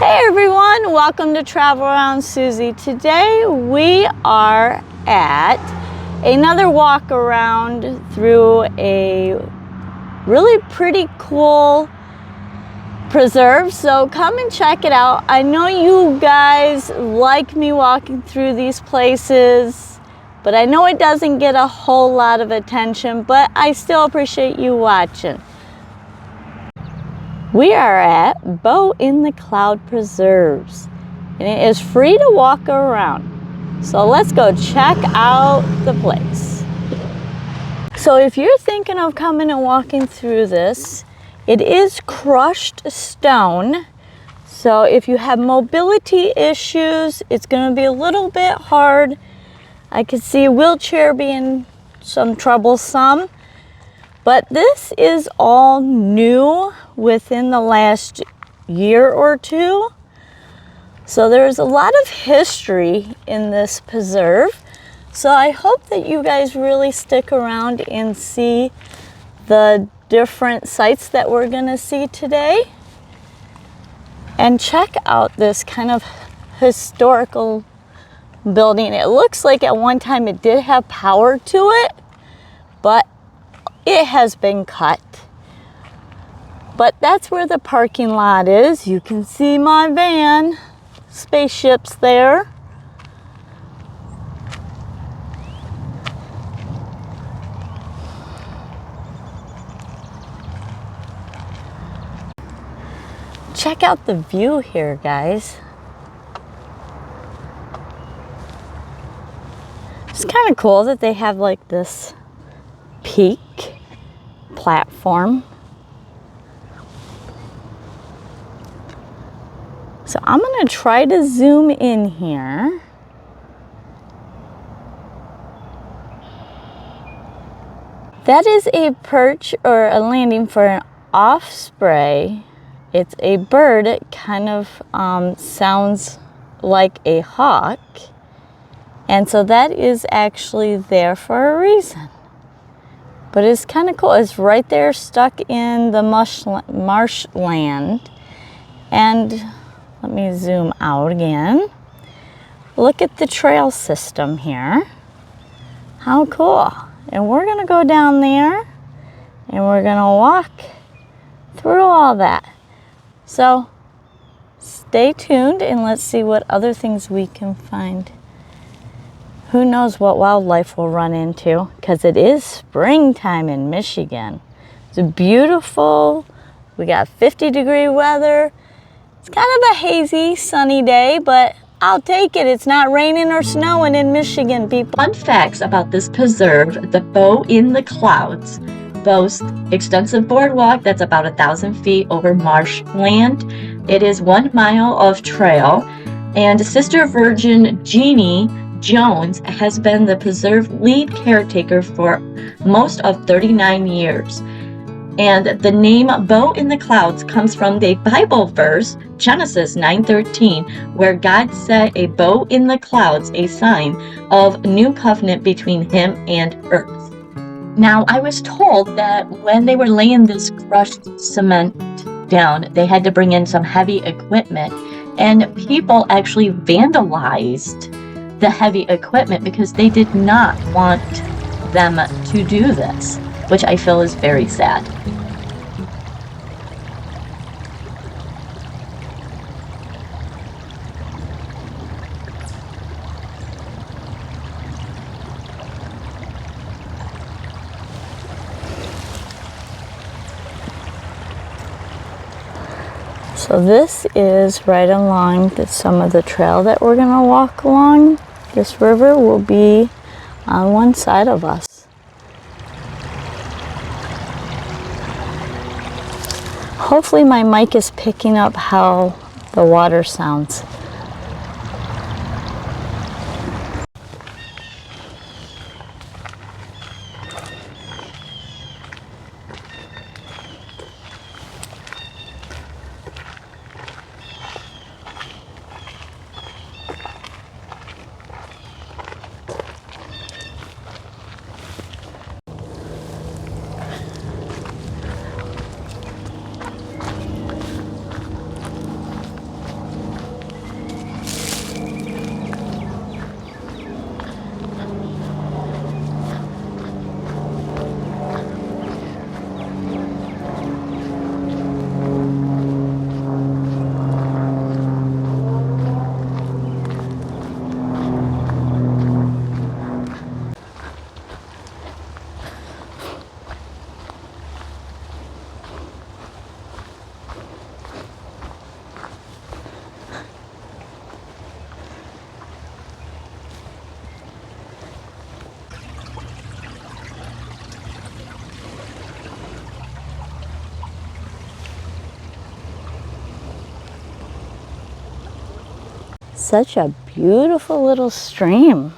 Hey everyone, welcome to Travel Around Susie. Today we are at another walk around through a really pretty cool preserve, so come and check it out. I know you guys like me walking through these places, but I know it doesn't get a whole lot of attention, but I still appreciate you watching. We are at Bow in the Cloud Preserves, and it is free to walk around. So let's go check out the place. So if you're thinking of coming and walking through this, it is crushed stone. So if you have mobility issues, it's going to be a little bit hard. I could see a wheelchair being some troublesome. But this is all new within the last year or two. So there's a lot of history in this preserve. So I hope that you guys really stick around and see the different sites that we're gonna see today. And check out this kind of historical building. It looks like at one time it did have power to it, but it has been cut. But that's where the parking lot is. You can see my van, spaceships there. Check out the view here, guys. It's kind of cool that they have like this peak platform. So I'm going to try to zoom in here. That is a perch or a landing for an osprey. It's a bird. It kind of sounds like a hawk. And so that is actually there for a reason. But it's kind of cool. It's right there stuck in the marshland. And let me zoom out again. Look at the trail system here. How cool. And we're going to go down there and we're going to walk through all that. So stay tuned and let's see what other things we can find. Who knows what wildlife we'll run into, because it is springtime in Michigan. It's beautiful. We got 50-degree weather. It's kind of a hazy, sunny day, but I'll take it. It's not raining or snowing in Michigan, people. Fun facts about this preserve: the Bow in the Clouds boasts extensive boardwalk that's about 1,000 feet over marshland. It is 1 mile of trail, and Sister Virgin Jeannie Jones has been the preserve lead caretaker for most of 39 years. And the name Bow in the Clouds comes from the Bible verse, Genesis 9:13, where God set a bow in the clouds, a sign of new covenant between him and earth. Now, I was told that when they were laying this crushed cement down, they had to bring in some heavy equipment, and people actually vandalized the heavy equipment because they did not want them to do this, which I feel is very sad. So this is right along some of the trail that we're going to walk along. This river will be on one side of us. Hopefully my mic is picking up how the water sounds. Such a beautiful little stream.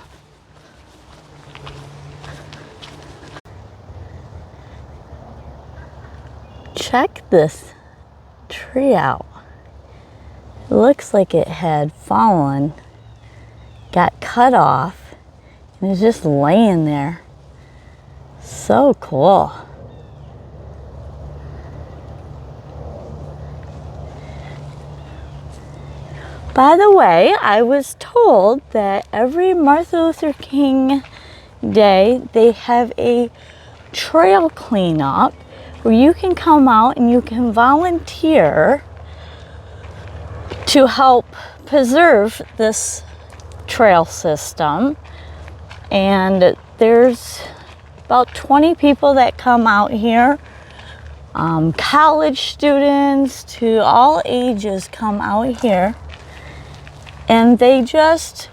Check this tree out. It looks like it had fallen, got cut off, and is just laying there. So cool. By the way, I was told that every Martin Luther King Day they have a trail cleanup where you can come out and you can volunteer to help preserve this trail system. And there's about 20 people that come out here. College students to all ages come out here. And they just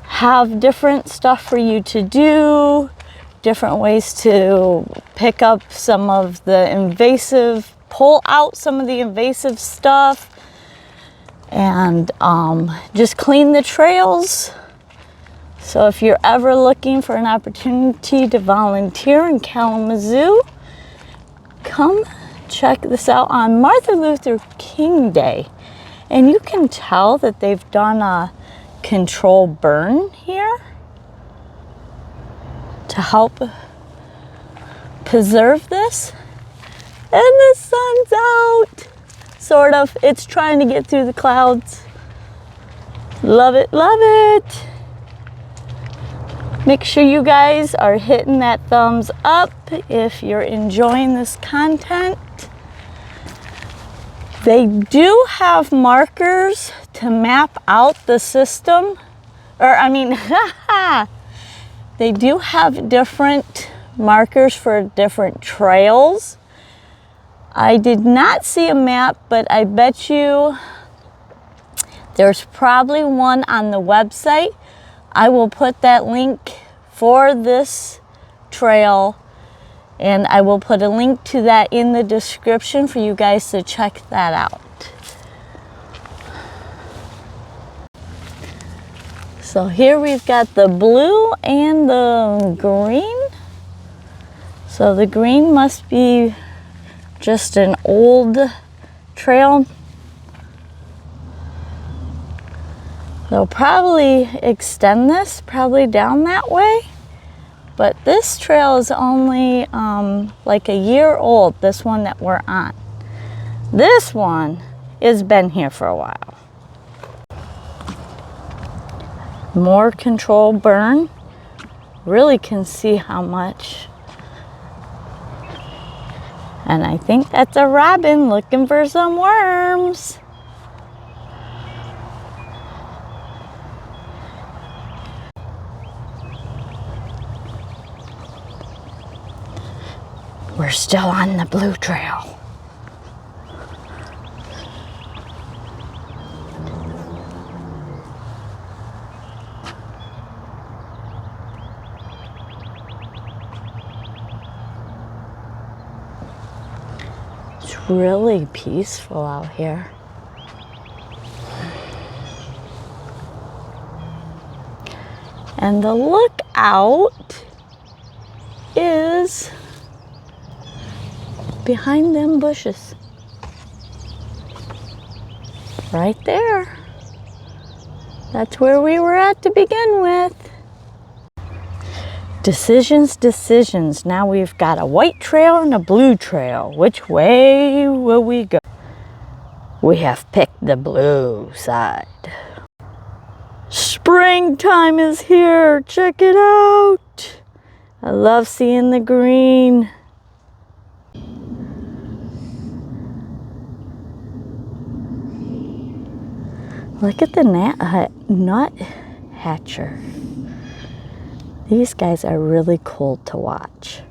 have different stuff for you to do, different ways to pick up some of the invasive, pull out some of the invasive stuff, and just clean the trails. So if you're ever looking for an opportunity to volunteer in Kalamazoo, come check this out on Martin Luther King Day. And you can tell that they've done a controlled burn here to help preserve this. And the sun's out, sort of. It's trying to get through the clouds. Love it, love it. Make sure you guys are hitting that thumbs up if you're enjoying this content. They do have markers to map out the system, they do have different markers for different trails. I did not see a map, but I bet you there's probably one on the website. I will put that link for this trail, and I will put a link to that in the description for you guys to check that out. So here we've got the blue and the green. So the green must be just an old trail. They'll probably extend this, probably down that way. But this trail is only like a year old, this one that we're on. This one has been here for a while. More controlled burn. Really can see how much. And I think that's a robin looking for some worms. We're still on the blue trail. It's really peaceful out here. And the lookout is behind them bushes. Right there. That's where we were at to begin with. Decisions, decisions. Now we've got a white trail and a blue trail. Which way will we go? We have picked the blue side. Springtime is here. Check it out. I love seeing the green. Look at the nut hatcher. These guys are really cool to watch.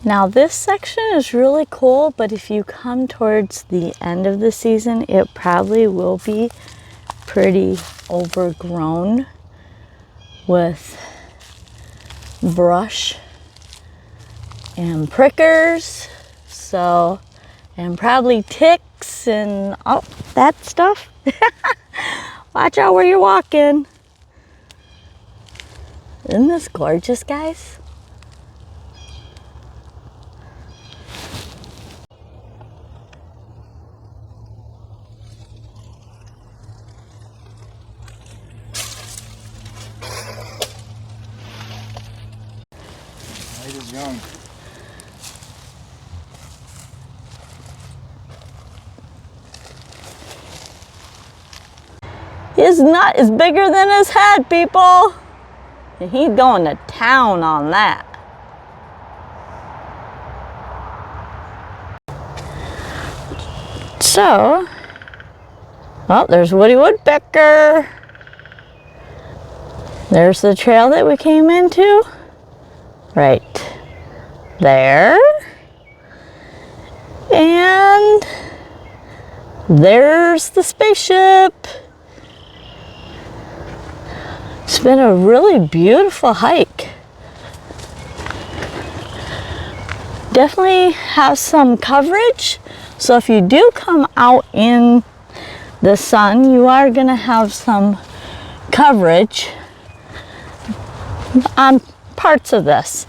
Now this section is really cool, but if you come towards the end of the season, it probably will be pretty overgrown with brush. and prickers, so, and probably ticks and all that stuff. Watch out where you're walking. Isn't this gorgeous, guys? Light is young. His nut is bigger than his head, people. And he's going to town on that. So, oh, there's Woody Woodpecker. There's the trail that we came into. Right there. And there's the spaceship. It's been a really beautiful hike. Definitely have some coverage. So if you do come out in the sun, you are going to have some coverage on parts of this.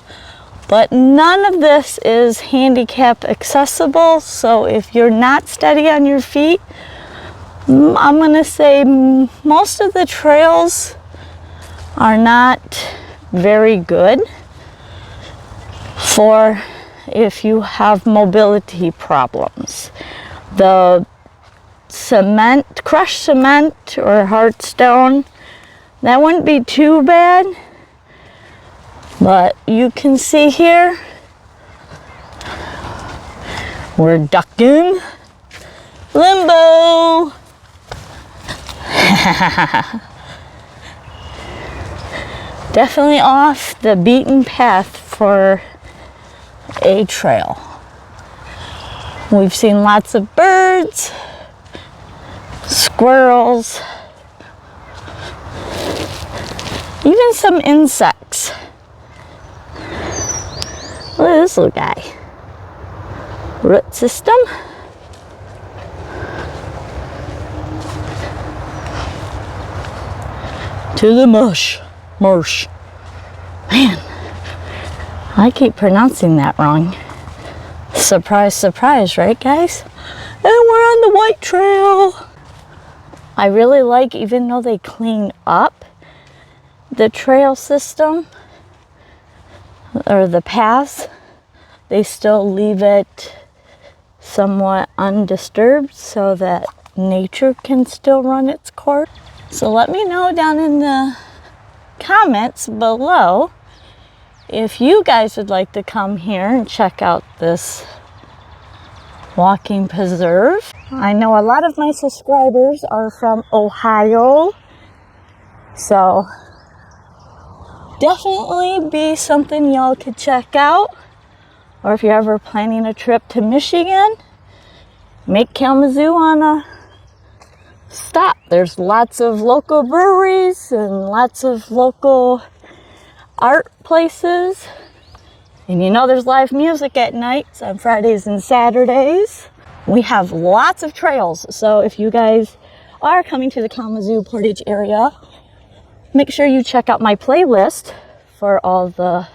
But none of this is handicap accessible. So if you're not steady on your feet, I'm going to say most of the trails are not very good for if you have mobility problems. The cement, crushed cement or hard stone, that wouldn't be too bad. But you can see here, we're ducking limbo. Definitely off the beaten path for a trail. We've seen lots of birds, squirrels, even some insects. Look at this little guy. Root system. To the marsh. Marsh. Man, I keep pronouncing that wrong. Surprise, surprise, right, guys? And we're on the white trail. I really like, even though they clean up the trail system or the paths, they still leave it somewhat undisturbed so that nature can still run its course. So let me know down in the comments below if you guys would like to come here and check out this walking preserve. I know a lot of my subscribers are from Ohio, so definitely be something y'all could check out. Or if you're ever planning a trip to Michigan, make Kalamazoo on a stop. There's lots of local breweries and lots of local art places. And you know there's live music at nights on Fridays and Saturdays. We have lots of trails. So if you guys are coming to the Kalamazoo Portage area, make sure you check out my playlist for all the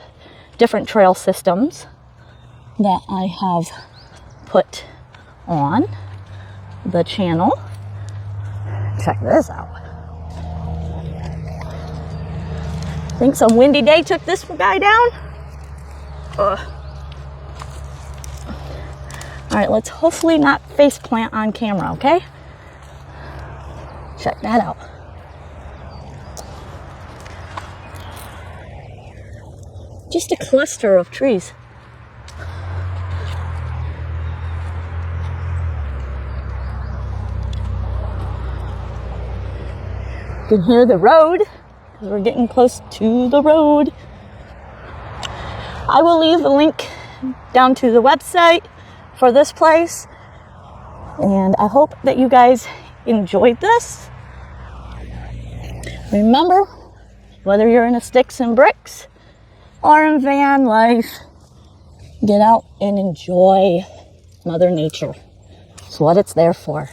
different trail systems that I have put on the channel. Check this out. Think some windy day took this guy down? All right, let's hopefully not face plant on camera, okay? Check that out. Just a cluster of trees. You can hear the road because we're getting close to the road. I will leave a link down to the website for this place, and I hope that you guys enjoyed this. Remember, whether you're in a sticks and bricks or in van life, Get out and enjoy Mother Nature. It's what it's there for.